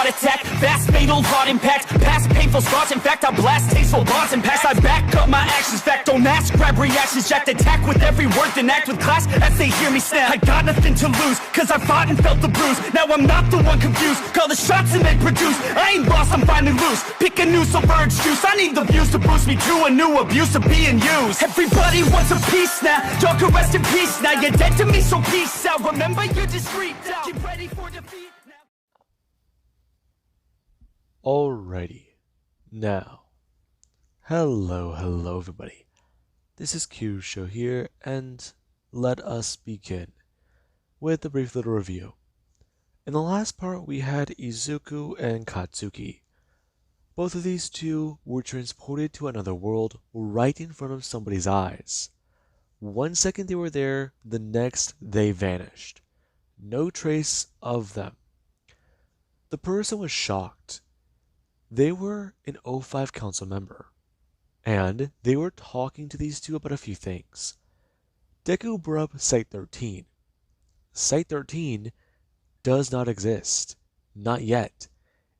heart attack. Fast, fatal, heart impact. Past painful scars, in fact, I blast tasteful bars and pass. I back up my actions, fact, don't ask, grab reactions, jacked, attack with every word, then act with class as they hear me snap. I got nothing to lose, cause I fought and felt the bruise. Now I'm not the one confused, call the shots and they produce. I ain't lost, I'm finally loose. Pick a new submerged juice. I need the views to boost me to a new abuse of being used. Everybody wants a piece now. Y'all can rest in peace now. You're dead to me, so peace out. Remember you're discreet now. Get ready for defeat now. Alrighty. Now, hello everybody. This is Q's show here, and let us begin with a brief little review. In the last part, we had Izuku and Katsuki. Both of these two were transported to another world right in front of somebody's eyes. 1 second they were there, the next they vanished. No trace of them. The person was shocked. They were an O5 council member, and they were talking to these two about a few things. Deku brought up Site 13. Site 13 does not exist. Not yet.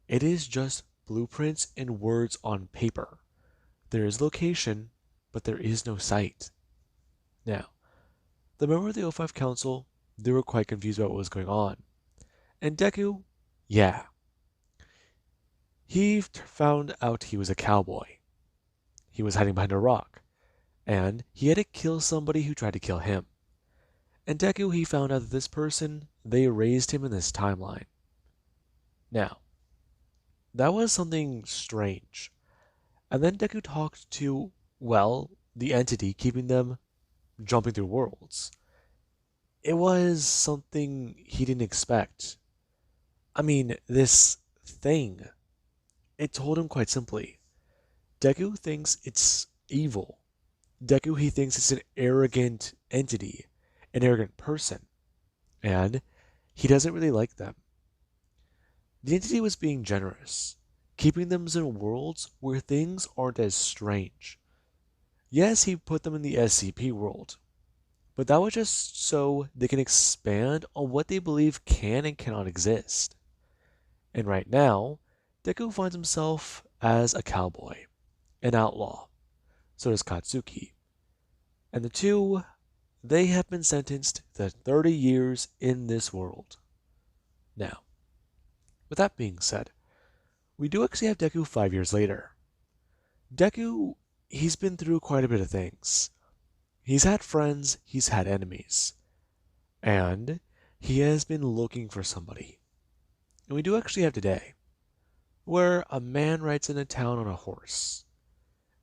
It is just blueprints and words on paper. There is location, but there is no site. Now, the member of the O5 Council, they were quite confused about what was going on. And Deku, yeah. He found out he was a cowboy. He was hiding behind a rock, and he had to kill somebody who tried to kill him. And Deku, he found out that this person, they raised him in this timeline. Now, that was something strange. And then Deku talked to, well, the entity keeping them jumping through worlds. It was something he didn't expect. I mean, this thing, it told him quite simply, Deku thinks it's evil. Deku, he thinks it's an arrogant entity, an arrogant person, and he doesn't really like them. The entity was being generous, keeping them in worlds where things aren't as strange. Yes, he put them in the SCP world, but that was just so they can expand on what they believe can and cannot exist. And right now, Deku finds himself as a cowboy, an outlaw. So does Katsuki. And the two, they have been sentenced to 30 years in this world. Now, with that being said, we do actually have Deku 5 years later. Deku, he's been through quite a bit of things. He's had friends, he's had enemies. And he has been looking for somebody. And we do actually have today, where a man rides into town on a horse.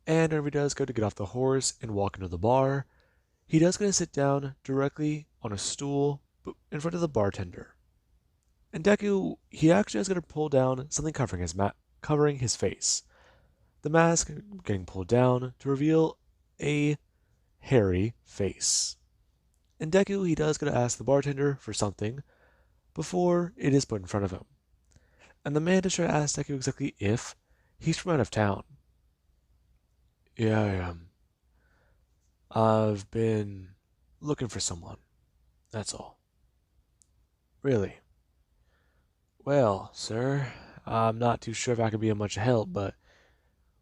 And whenever he does go to get off the horse and walk into the bar, he does go to sit down directly on a stool in front of the bartender. And Deku, he actually is going to pull down something covering his face. The mask getting pulled down to reveal a hairy face. And Deku, he does going to ask the bartender for something before it is put in front of him. And the man does try to ask Deku exactly if he's from out of town. Yeah, I am. I've been looking for someone. That's all. Really? Well, sir, I'm not too sure if I could be of much help, but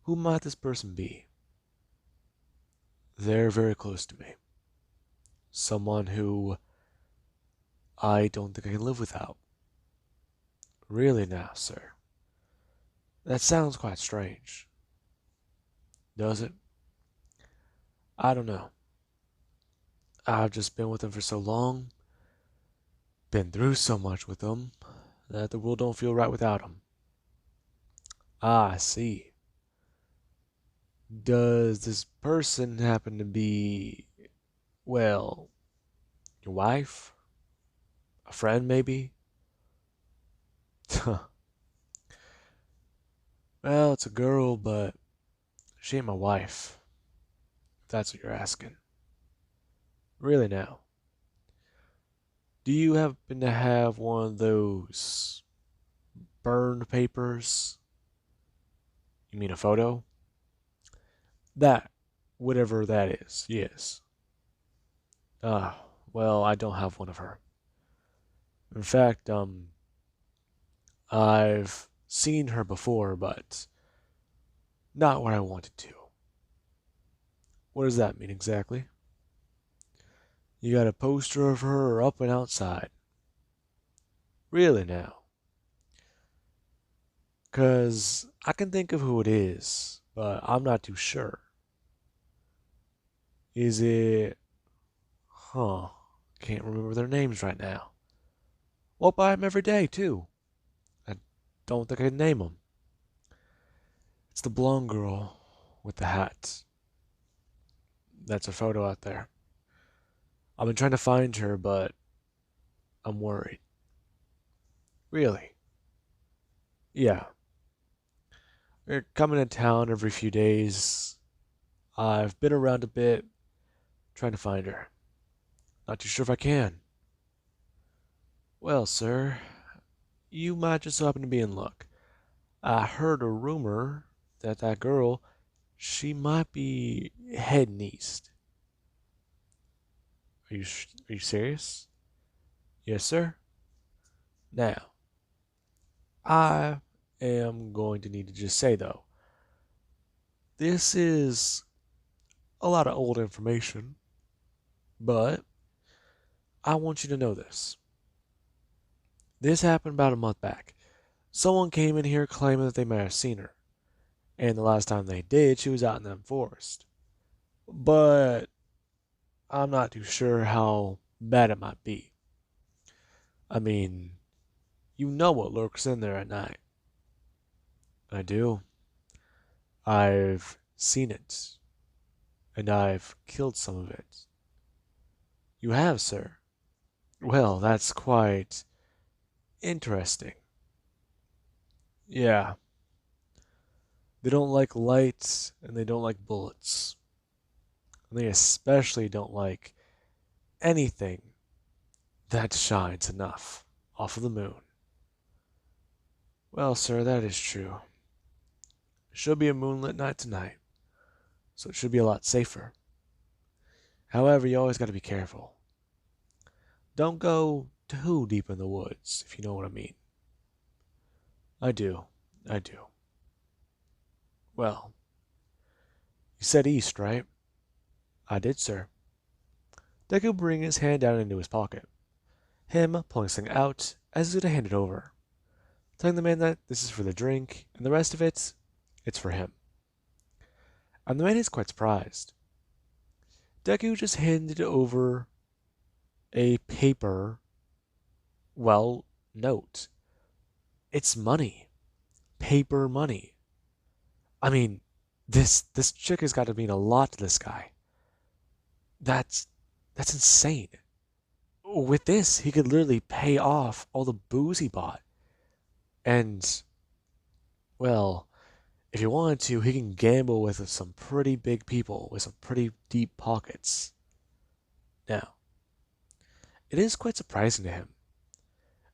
who might this person be? They're very close to me. Someone who I don't think I can live without. Really now, sir? That sounds quite strange. Does it? I don't know. I've just been with them for so long, been through so much with them, that the world don't feel right without them. Ah, I see. Does this person happen to be, well, your wife? A friend, maybe? Well, it's a girl, but she ain't my wife, if that's what you're asking. Really now. Do you happen to have one of those burned papers? You mean a photo? That, whatever that is, yes. Well, I don't have one of her. In fact, I've seen her before, but not where I wanted to. What does that mean exactly? You got a poster of her up and outside. Really now? 'Cause I can think of who it is, but I'm not too sure. Is it... Huh. Can't remember their names right now. Walk by them every day, too. I don't think I can name them. It's the blonde girl with the hat. That's her photo out there. I've been trying to find her, but I'm worried. Really? Yeah. We're coming to town every few days. I've been around a bit, trying to find her. Not too sure if I can. Well, sir, you might just happen to be in luck. I heard a rumor that that girl, she might be heading east. Are you serious? Yes, sir. Now, I am going to need to just say though, this is a lot of old information, but I want you to know this. This happened about a month back. Someone came in here claiming that they might have seen her, and the last time they did, she was out in that forest. But I'm not too sure how bad it might be. I mean, you know what lurks in there at night. I do. I've seen it, and I've killed some of it. You have, sir. Well, that's quite interesting. Yeah, they don't like lights, and they don't like bullets. And they especially don't like anything that shines enough off of the moon. Well, sir, that is true. It should be a moonlit night tonight, so it should be a lot safer. However, you always got to be careful. Don't go too deep in the woods, if you know what I mean. I do. I do. Well, you said east, right? I did, sir. Deku bringing his hand down into his pocket, him pulling something out as if to hand it over, telling the man that this is for the drink, and the rest of it, it's for him. And the man is quite surprised. Deku just handed over a paper, well, note. It's money. Paper money. I mean, this chick has got to mean a lot to this guy. That's that's insane. With this, he could literally pay off all the booze he bought. And well, if he wanted to, he can gamble with some pretty big people with some pretty deep pockets. Now, it is quite surprising to him.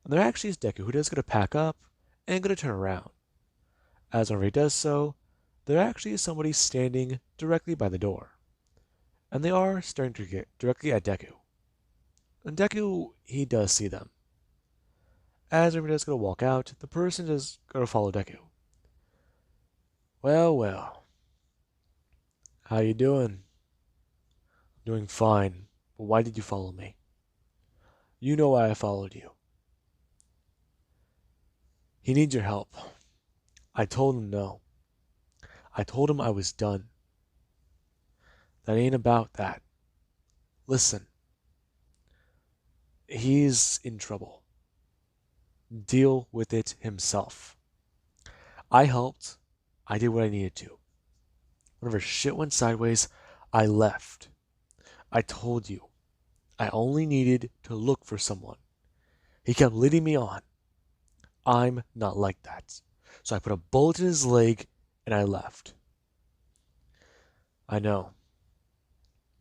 And there actually is Deku who does going to pack up and going to turn around. As whenever he does so, there actually is somebody standing directly by the door. And they are staring directly at Deku. And Deku, he does see them. As everybody is going to walk out, the person is going to follow Deku. Well, well. How you doing? Doing fine. But why did you follow me? You know why I followed you. He needs your help. I told him no. I told him I was done. That ain't about that. Listen. He's in trouble. Deal with it himself. I helped. I did what I needed to. Whenever shit went sideways, I left. I told you. I only needed to look for someone. He kept leading me on. I'm not like that. So I put a bullet in his leg and I left. I know.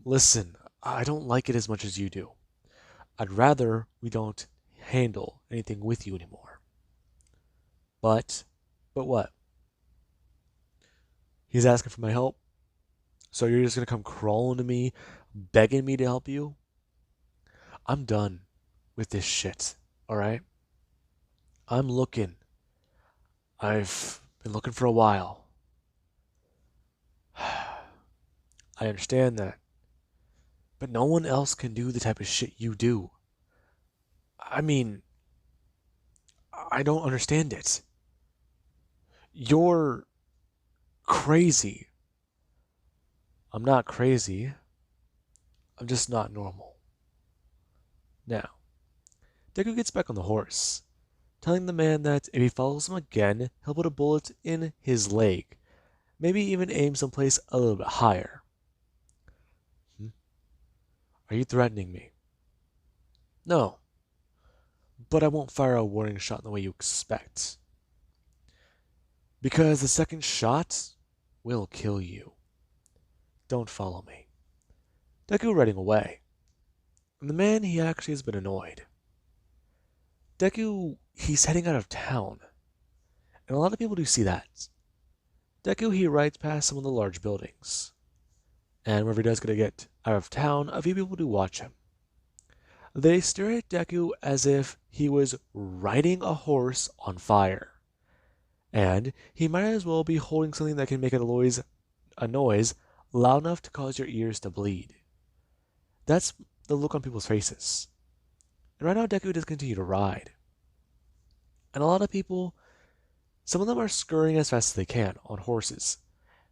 Listen, I don't like it as much as you do. I'd rather we don't handle anything with you anymore. But what? He's asking for my help? So you're just gonna come crawling to me, begging me to help you? I'm done with this shit, alright? I'm looking. I've been looking for a while. I understand that, but no one else can do the type of shit you do. I mean, I don't understand it. You're crazy. I'm not crazy. I'm just not normal. Now, Deku gets back on the horse, telling the man that if he follows him again, he'll put a bullet in his leg, maybe even aim someplace a little bit higher. Hmm? Are you threatening me? No, but I won't fire a warning shot in the way you expect. Because the second shot will kill you. Don't follow me. Deku riding away. And the man, he actually has been annoyed. Deku, he's heading out of town. And a lot of people do see that. Deku, he rides past some of the large buildings. And whenever he does get out of town, a few people do watch him. They stare at Deku as if he was riding a horse on fire. And he might as well be holding something that can make a noise loud enough to cause your ears to bleed. That's the look on people's faces. And right now, Deku does continue to ride. And a lot of people, some of them are scurrying as fast as they can on horses,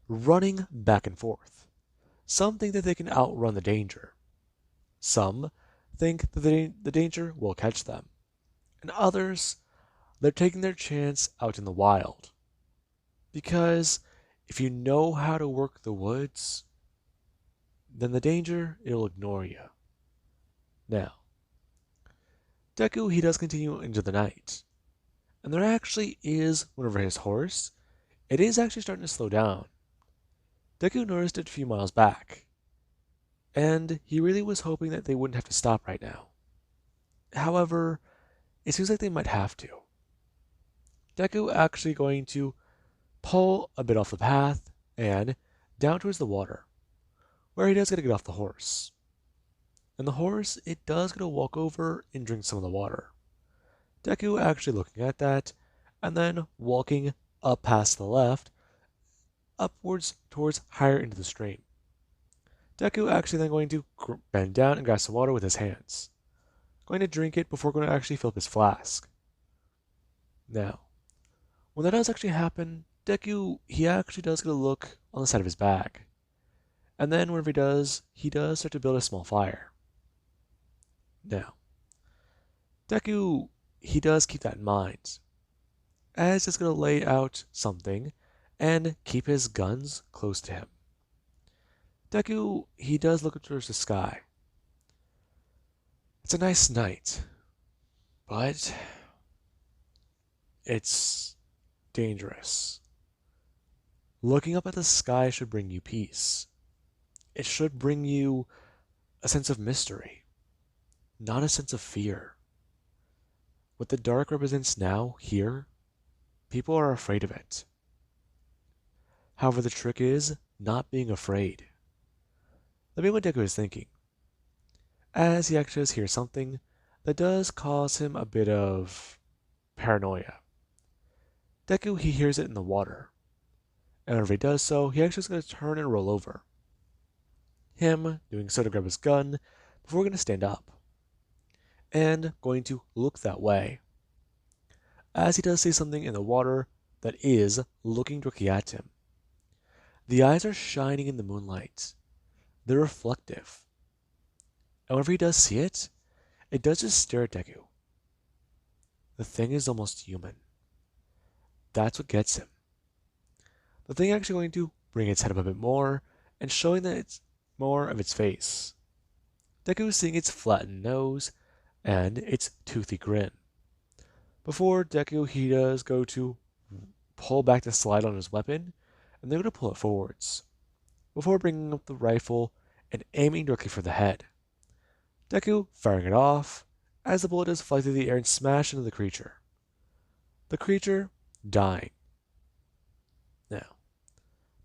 running back and forth. Some think that they can outrun the danger. Some think that the danger will catch them. And others, they're taking their chance out in the wild. Because if you know how to work the woods, then the danger, it'll ignore you. Now, Deku, he does continue into the night. And there actually is, whenever his horse, it is actually starting to slow down. Deku noticed it a few miles back. And he really was hoping that they wouldn't have to stop right now. However, it seems like they might have to. Deku actually going to pull a bit off the path and down towards the water, where he does get to get off the horse. And the horse, it does get to walk over and drink some of the water. Deku actually looking at that, and then walking up past the left, upwards towards higher into the stream. Deku actually then going to bend down and grasp the water with his hands, going to drink it before going to actually fill up his flask. Now, when that does actually happen, Deku, he actually does get a look on the side of his bag. And then whenever he does start to build a small fire. Now, Deku, he does keep that in mind, as he's going to lay out something and keep his guns close to him. Deku, he does look up towards the sky. It's a nice night, but it's dangerous. Looking up at the sky should bring you peace. It should bring you a sense of mystery, not a sense of fear. What the dark represents now, here, people are afraid of it. However, the trick is not being afraid. Let me know what Deku is thinking, as he actually does hear something that does cause him a bit of paranoia. Deku, he hears it in the water, and whenever he does so, he actually is going to turn and roll over. Him doing so to grab his gun before going to stand up, and going to look that way, as he does see something in the water that is looking directly at him. The eyes are shining in the moonlight. They're reflective. And whenever he does see it, it does just stare at Deku. The thing is almost human. That's what gets him. The thing actually going to bring its head up a bit more and showing that it's more of its face. Deku is seeing its flattened nose and its toothy grin. Before Deku, he does go to pull back the slide on his weapon, and they're going to pull it forwards, before bringing up the rifle and aiming directly for the head. Deku firing it off, as the bullet does fly through the air and smash into the creature. The creature dying. Now,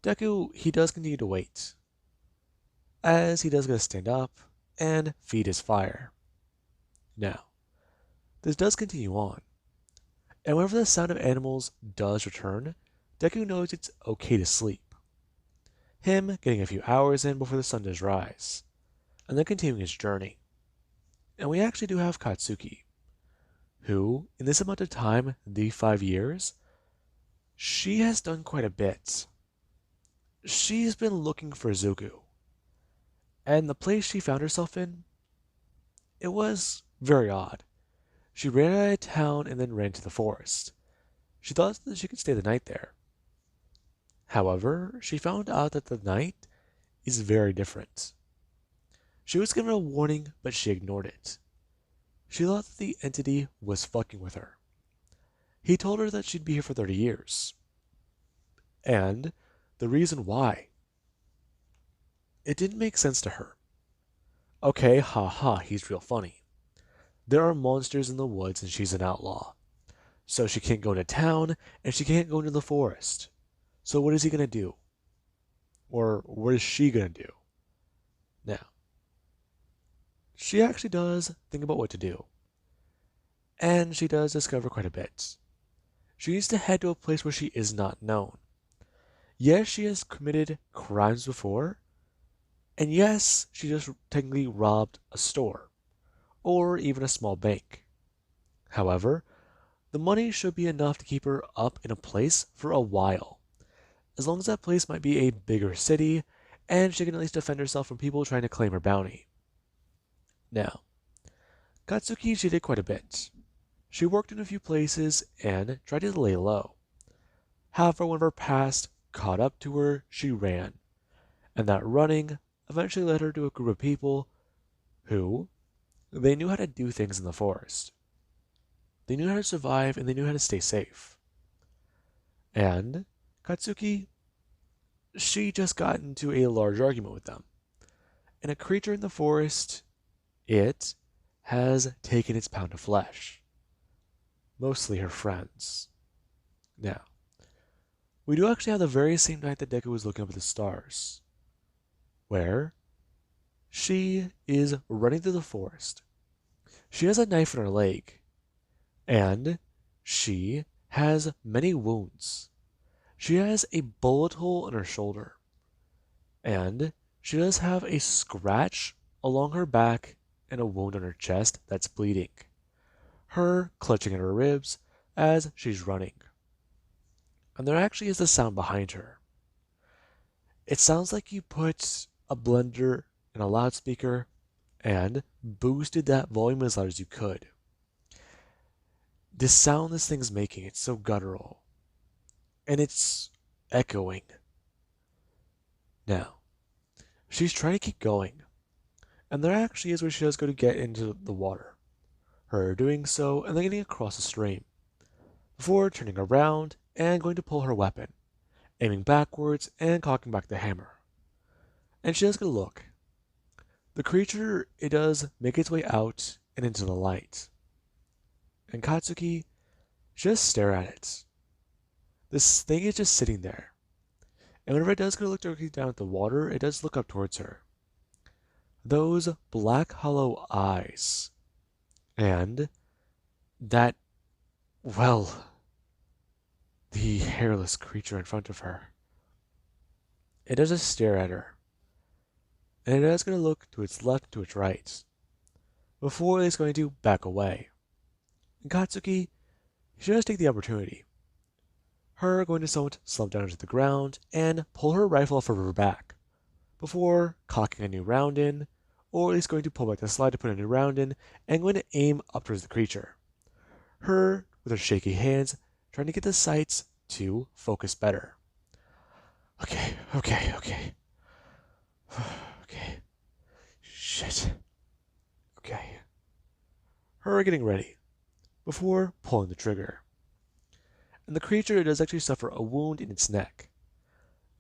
Deku, he does continue to wait, as he does get to stand up and feed his fire. Now, this does continue on, And whenever the sound of animals does return, Deku knows it's okay to sleep. Him getting a few hours in before the sun does rise, and then continuing his journey. And we actually do have Katsuki, who, in this amount of time, the 5 years, she has done quite a bit. She's been looking for Zuko, and the place she found herself in, it was very odd. She ran out of town and then ran to the forest. She thought that she could stay the night there. However, she found out that the night is very different. She was given a warning, but she ignored it. She thought that the entity was fucking with her. He told her that she'd be here for 30 years. And the reason why. It didn't make sense to her. Okay, haha, he's real funny. There are monsters in the woods and she's an outlaw. So she can't go into town and she can't go into the forest. So what is he gonna do? Or what is she gonna do? Now, she actually does think about what to do. And she does discover quite a bit. She needs to head to a place where she is not known. Yes, she has committed crimes before. And yes, she just technically robbed a store. Or even a small bank. However, the money should be enough to keep her up in a place for a while. As long as that place might be a bigger city, and she can at least defend herself from people trying to claim her bounty. Now, Katsuki, she did quite a bit. She worked in a few places and tried to lay low. However, when her past caught up to her, she ran. And that running eventually led her to a group of people who, they knew how to do things in the forest. They knew how to survive and they knew how to stay safe. And Katsuki, she just got into a large argument with them. And a creature in the forest, it has taken its pound of flesh. Mostly her friends. Now, we do actually have the very same night that Deku was looking up at the stars, where she is running through the forest. She has a knife in her leg, and she has many wounds. She has a bullet hole in her shoulder, and she does have a scratch along her back and a wound on her chest that's bleeding. Her clutching at her ribs as she's running. And there actually is a sound behind her. It sounds like you put a blender in a loudspeaker and boosted that volume as loud as you could. This sound this thing's making, it's so guttural. And it's echoing. Now, she's trying to keep going. And there actually is where she does go to get into the water. Her doing so and then getting across the stream. Before turning around and going to pull her weapon, aiming backwards and cocking back the hammer. And she does get a look. The creature, it does make its way out and into the light. And Katsuki, just stare at it. This thing is just sitting there. And whenever it does go to look directly down at the water, it does look up towards her. Those black hollow eyes. And that, well, the hairless creature in front of her. It does just stare at her. And it is going to look to its left and to its right. Before it's going to back away. And Katsuki, she does take the opportunity. Her going to somewhat slump down to the ground and pull her rifle off of her back. Before cocking a new round in, or at least going to pull back the slide to put a new round in, and going to aim up towards the creature. Her, with her shaky hands, trying to get the sights to focus better. Okay. Okay. Shit. Okay. Her getting ready, before pulling the trigger. And the creature does actually suffer a wound in its neck,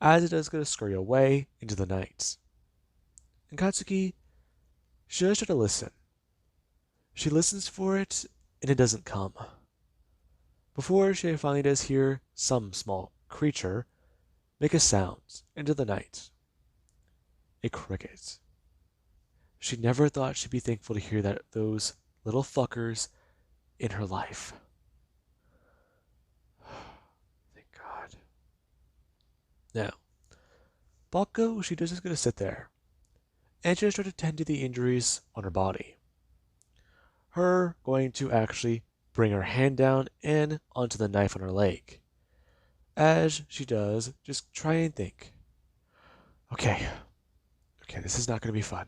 as it does go to scurry away into the night. And Katsuki, she does try to listen. She listens for it, and it doesn't come. Before she finally does hear some small creature make a sound into the night. A cricket. She never thought she'd be thankful to hear those little fuckers in her life. Now, Bako, she just gonna sit there, and she just try to tend to the injuries on her body. Her going to actually bring her hand down and onto the knife on her leg. As she does, just try and think. Okay, okay, this is not gonna be fun.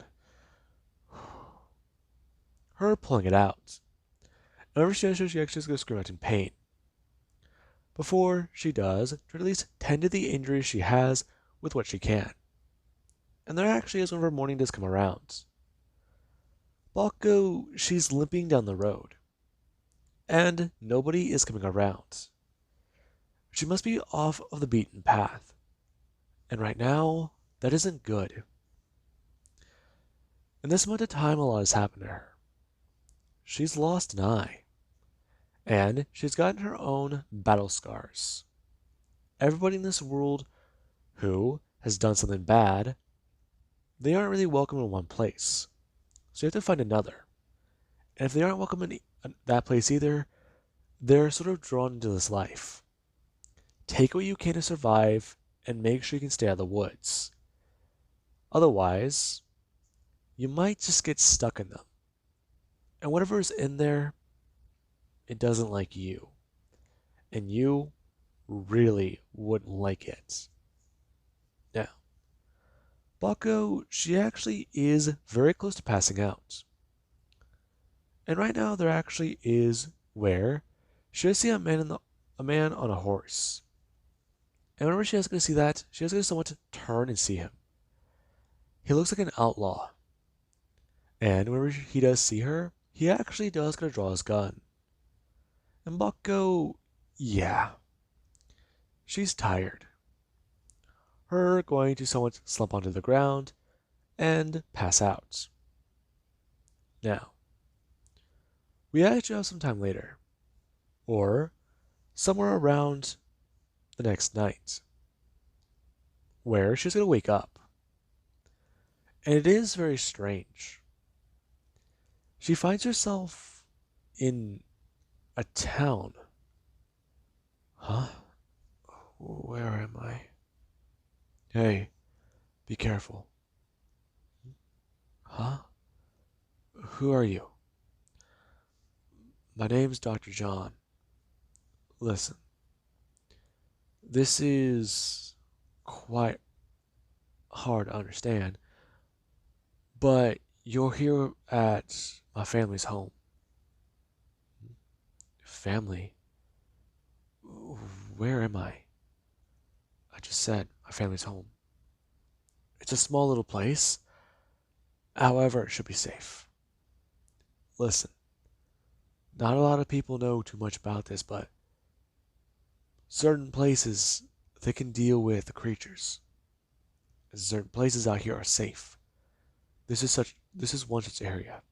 Her pulling it out. Whenever she does so, she actually is gonna scream out in pain. Before she does, try to at least tend to the injuries she has with what she can. And there actually is whenever morning does come around. Bako, she's limping down the road. And nobody is coming around. She must be off of the beaten path. And right now, that isn't good. In this amount of time, a lot has happened to her. She's lost an eye. And she's gotten her own battle scars. Everybody in this world who has done something bad, they aren't really welcome in one place. So you have to find another. And if they aren't welcome in that place either, they're sort of drawn into this life. Take what you can to survive and make sure you can stay out of the woods. Otherwise, you might just get stuck in them. And whatever is in there, it doesn't like you. And you really wouldn't like it. Now, Bako, she actually is very close to passing out. And right now there actually is where she does see a man on a horse. And whenever she is going to see that, she is going to somewhat turn and see him. He looks like an outlaw. And whenever he does see her, he actually does going to draw his gun. And Bako, yeah, she's tired. Her going to somewhat slump onto the ground and pass out. Now, we actually have some time later, or somewhere around the next night, where she's going to wake up. And it is very strange. She finds herself in a town. Huh? Where am I? Hey, be careful. Huh? Who are you? My name's Dr. John. Listen, this is quite hard to understand, but you're here at my family's home. Family? Where am I? I just said my family's home. It's a small little place. However, it should be safe. Listen, not a lot of people know too much about this, but certain places they can deal with the creatures. And certain places out here are safe. This is one such area.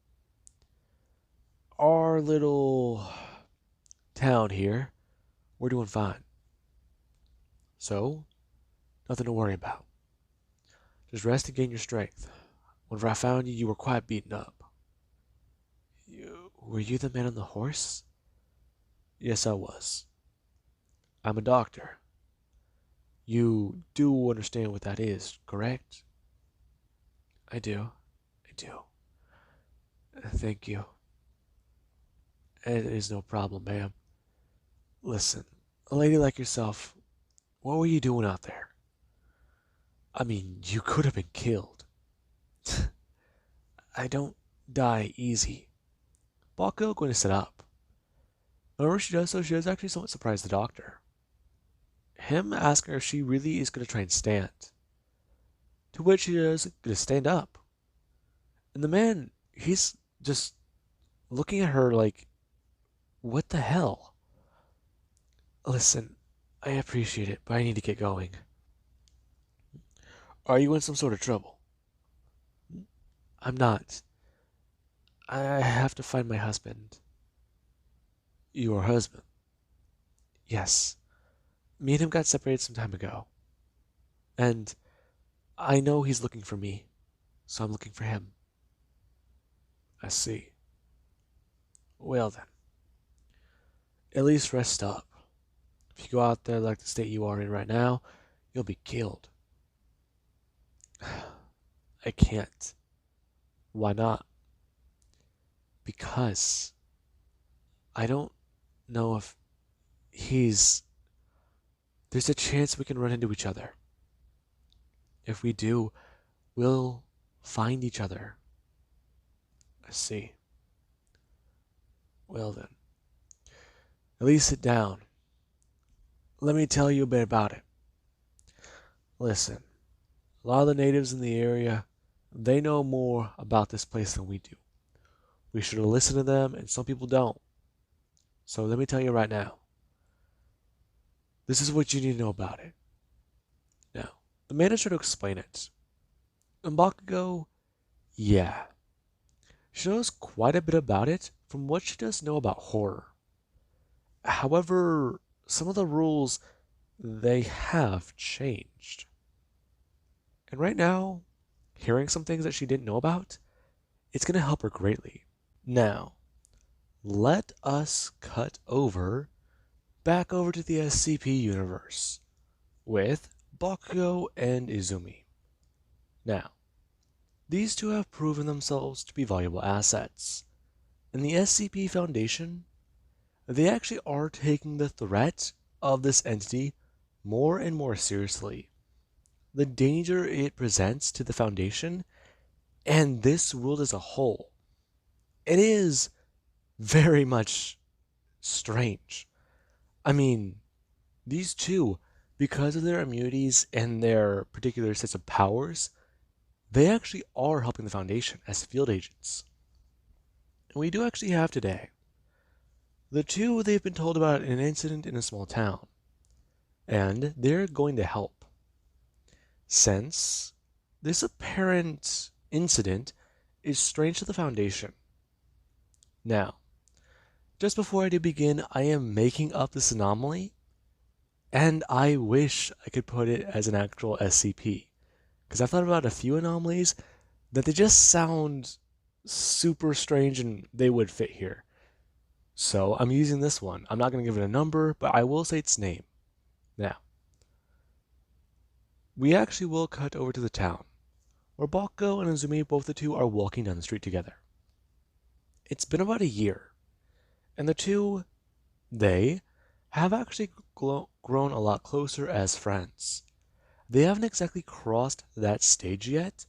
Our little town here, we're doing fine. So, nothing to worry about. Just rest and gain your strength. Whenever I found you, you were quite beaten up. Were you the man on the horse? Yes, I was. I'm a doctor. You do understand what that is, correct? I do. I do. Thank you. It is no problem, ma'am. Listen, a lady like yourself, what were you doing out there? I mean, you could have been killed. I don't die easy. Bako going to sit up. Whenever she does so, she does actually somewhat surprise the doctor. Him asking her if she really is going to try and stand. To which she is going to stand up. And the man, he's just looking at her like, what the hell? Listen, I appreciate it, but I need to get going. Are you in some sort of trouble? I'm not. I have to find my husband. Your husband? Yes. Me and him got separated some time ago. And I know he's looking for me, so I'm looking for him. I see. Well then. At least rest up. If you go out there like the state you are in right now, you'll be killed. I can't. Why not? Because I don't know if he's. There's a chance we can run into each other. If we do, we'll find each other. I see. Well then, at least sit down. Let me tell you a bit about it. Listen, a lot of the natives in the area, they know more about this place than we do. We should listen to them, and some people don't. So let me tell you right now. This is what you need to know about it. Now, the man is trying to explain it. And Bakugo, yeah, she knows quite a bit about it from what she does know about horror. However, some of the rules they have changed. And right now, hearing some things that she didn't know about, it's going to help her greatly. Now, let us cut back over to the SCP universe with Bakugo and Izumi. Now, these two have proven themselves to be valuable assets. In the SCP Foundation, they actually are taking the threat of this entity more and more seriously. The danger it presents to the Foundation and this world as a whole. It is very much strange. I mean, these two, because of their immunities and their particular sets of powers, they actually are helping the Foundation as field agents. And we do actually have today. The two, they've been told about an incident in a small town, and they're going to help. Since this apparent incident is strange to the Foundation. Now, just before I do begin, I am making up this anomaly, and I wish I could put it as an actual SCP. Because I've thought about a few anomalies that they just sound super strange and they would fit here. So I'm using this one. I'm not going to give it a number, but I will say its name. Now, we actually will cut over to the town, where Bakugo and Izumi, both the two, are walking down the street together. It's been about a year, and the two, they have actually grown a lot closer as friends. They haven't exactly crossed that stage yet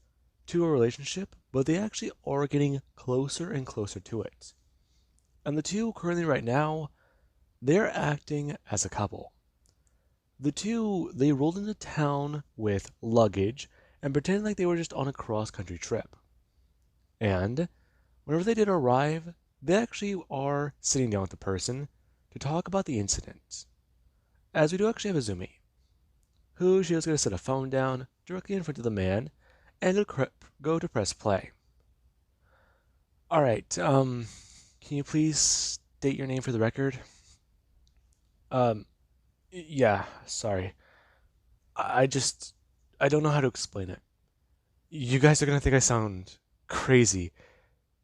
to a relationship, but they actually are getting closer and closer to it. And the two currently right now, they're acting as a couple. The two, they rolled into town with luggage and pretended like they were just on a cross-country trip. And whenever they did arrive, they actually are sitting down with the person to talk about the incident. As we do actually have Izumi, who she was going to set a phone down directly in front of the man and go to press play. Alright, can you please state your name for the record? Yeah, sorry. I don't know how to explain it. You guys are gonna think I sound crazy,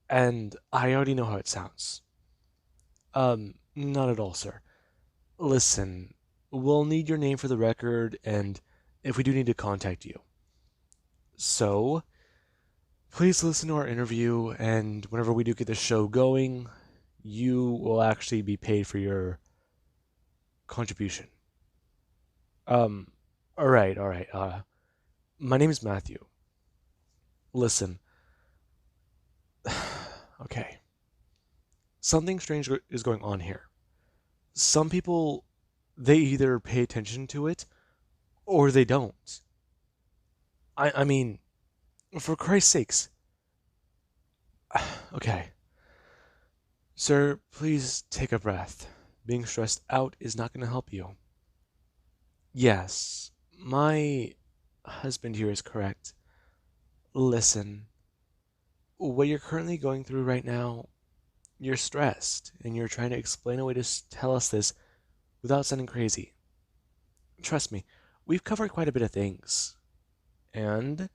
and I already know how it sounds. Not at all, sir. Listen, we'll need your name for the record, and if we do need to contact you. So, please listen to our interview, and whenever we do get the show going, you will actually be paid for your contribution. Um, alright. My name is Matthew. Listen. Okay. Something strange is going on here. Some people, they either pay attention to it, or they don't. I mean, for Christ's sakes. Okay. Sir, please take a breath. Being stressed out is not going to help you. Yes, my husband here is correct. Listen, what you're currently going through right now, you're stressed, and you're trying to explain a way to tell us this without sounding crazy. Trust me, we've covered quite a bit of things, and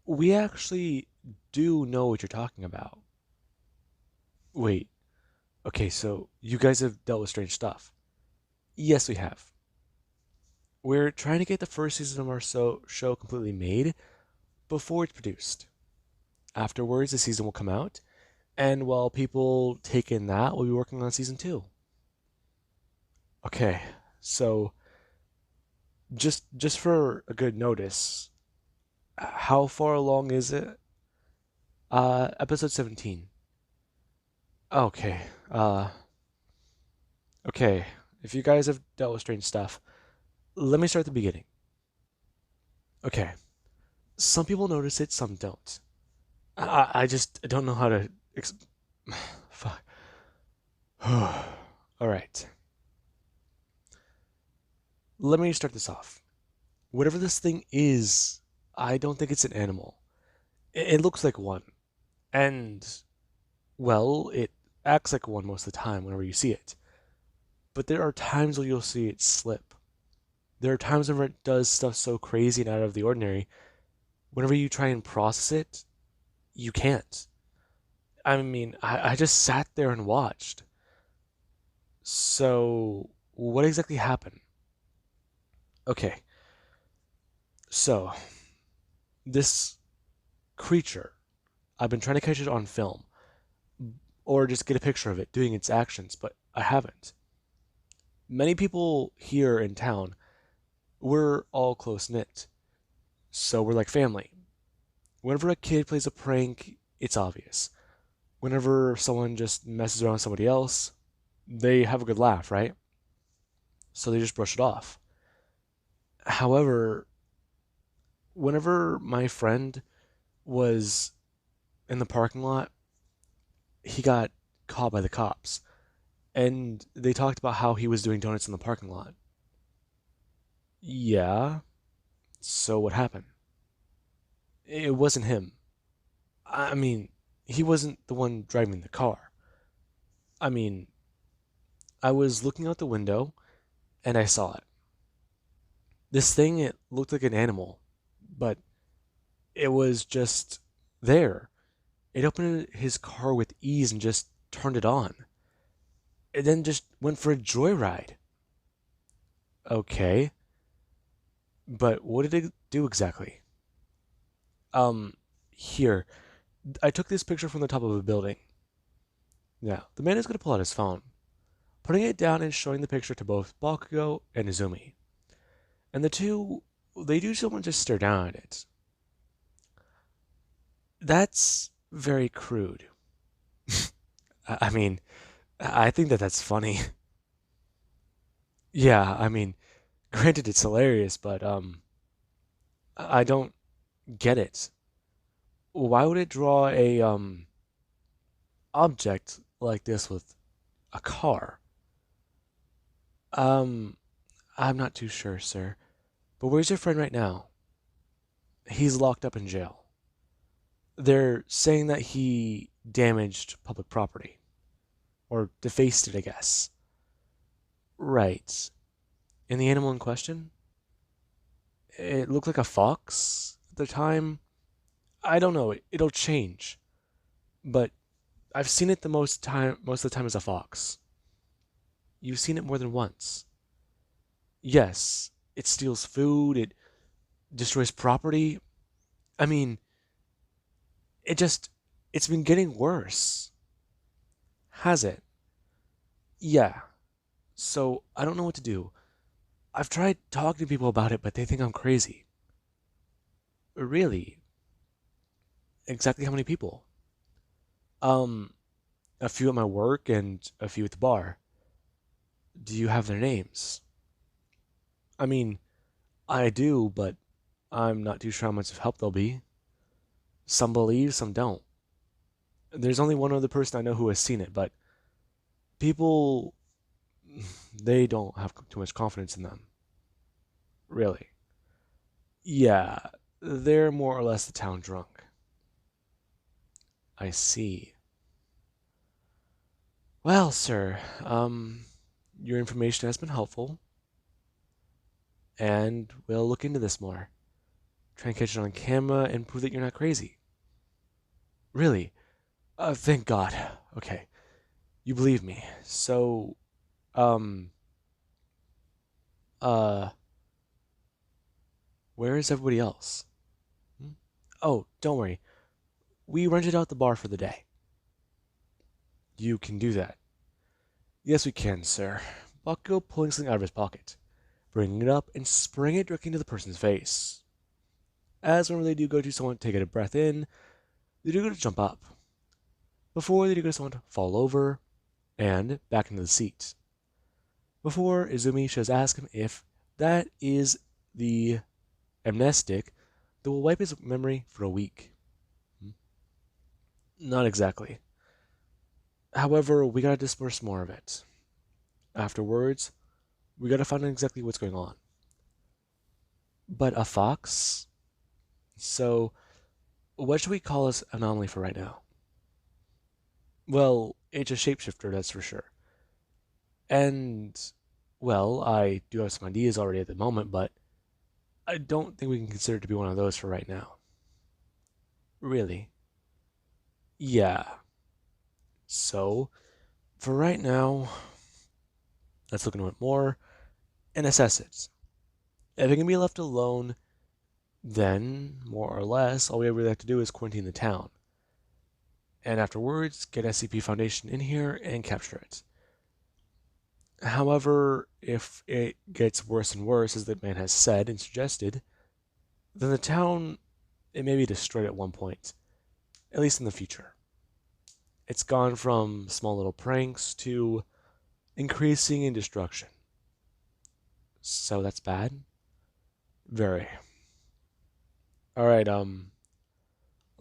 we actually do know what you're talking about. Wait, okay, so you guys have dealt with strange stuff. Yes, we have. We're trying to get the first season of our show completely made before it's produced. Afterwards, the season will come out, and while people take in that, we'll be working on season two. Okay, so just for a good notice, how far along is it? Episode 17. Okay. Okay. If you guys have dealt with strange stuff, let me start at the beginning. Okay. Some people notice it, some don't. I just don't know how to. Fuck. All right. Let me start this off. Whatever this thing is, I don't think it's an animal. It looks like one. And, well, it acts like one most of the time whenever you see it. But there are times where you'll see it slip. There are times whenever it does stuff so crazy and out of the ordinary, whenever you try and process it, you can't. I mean, I just sat there and watched. So, what exactly happened? Okay, so, this creature, I've been trying to catch it on film, or just get a picture of it doing its actions, but I haven't. Many people here in town, we're all close knit, so we're like family. Whenever a kid plays a prank, it's obvious. Whenever someone just messes around with somebody else, they have a good laugh, right? So they just brush it off. However, whenever my friend was in the parking lot, he got caught by the cops. And they talked about how he was doing donuts in the parking lot. Yeah, so what happened? It wasn't him. I mean, he wasn't the one driving the car. I mean, I was looking out the window and I saw it. This thing, it looked like an animal, but it was just there. It opened his car with ease and just turned it on. It then just went for a joyride. Okay, but what did it do exactly? Um, Here. I took this picture from the top of a building. Now, the man is going to pull out his phone, putting it down and showing the picture to both Bakugo and Izumi. And the two, they do someone just stare down at it. That's very crude. I mean, I think that that's funny. Yeah, I mean, granted it's hilarious, but I don't get it. Why would it draw a object like this with a car? Um, I'm not too sure, sir. But where's your friend right now? He's locked up in jail. They're saying that he damaged public property. Or defaced it, I guess. Right. And the animal in question? It looked like a fox at the time. I don't know. It'll change. But I've seen it the most of the time as a fox. You've seen it more than once. Yes, it steals food, it destroys property. I mean, it just it's been getting worse. Has it? Yeah. So I don't know what to do. I've tried talking to people about it, but they think I'm crazy. Really? Exactly how many people? Um, a few at my work and a few at the bar. Do you have their names? I mean, I do, but I'm not too sure how much of help they'll be. Some believe, some don't. There's only one other person I know who has seen it, but people, they don't have too much confidence in them. Really. Yeah, they're more or less the town drunk. I see. Well, sir, your information has been helpful, and we'll look into this more. Try and catch it on camera and prove that you're not crazy. Really? Thank God. Okay, you believe me. So, um, uh, where is everybody else? Hmm? Oh, don't worry. We rented out the bar for the day. You can do that. Yes, we can, sir. Bakugo pulling something out of his pocket, bringing it up and spraying it directly into the person's face. As whenever they do go to someone take a breath in, they do go to jump up. Before they do go to someone to fall over and back into the seat. Before Izumi should ask him if that is the amnestic that will wipe his memory for a week. Not exactly. However, we gotta disperse more of it. Afterwards, we gotta find out exactly what's going on. But a fox? So, what should we call this anomaly for right now? Well, it's a shapeshifter, that's for sure. And, well, I do have some ideas already at the moment, but I don't think we can consider it to be one of those for right now. Really? Yeah. So, for right now, let's look into it more and assess it. If it can be left alone, then, more or less, all we really have to do is quarantine the town. And afterwards, get SCP Foundation in here and capture it. However, if it gets worse and worse, as the man has said and suggested, then the town, it may be destroyed at one point, at least in the future. It's gone from small little pranks to increasing in destruction. So that's bad? Very. Alright,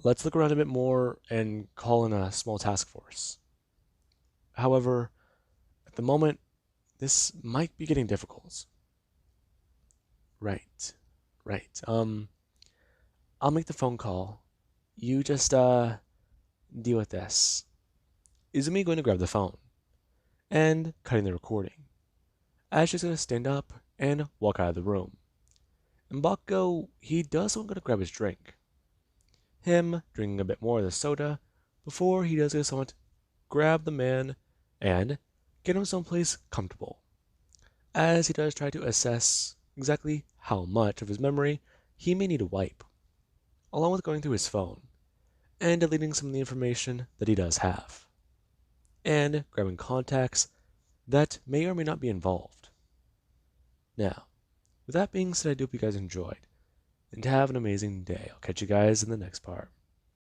let's look around a bit more and call in a small task force. However, at the moment, this might be getting difficult. Right. Right. I'll make the phone call. You just, deal with this. Izumi going to grab the phone and cutting the recording. Ash is going to stand up and walk out of the room. And Bakugo, he does want to grab his drink. Him drinking a bit more of the soda before he does get someone to grab the man and get him someplace comfortable. As he does try to assess exactly how much of his memory he may need to wipe, along with going through his phone and deleting some of the information that he does have, and grabbing contacts that may or may not be involved. Now, with that being said, I do hope you guys enjoyed, and have an amazing day. I'll catch you guys in the next part.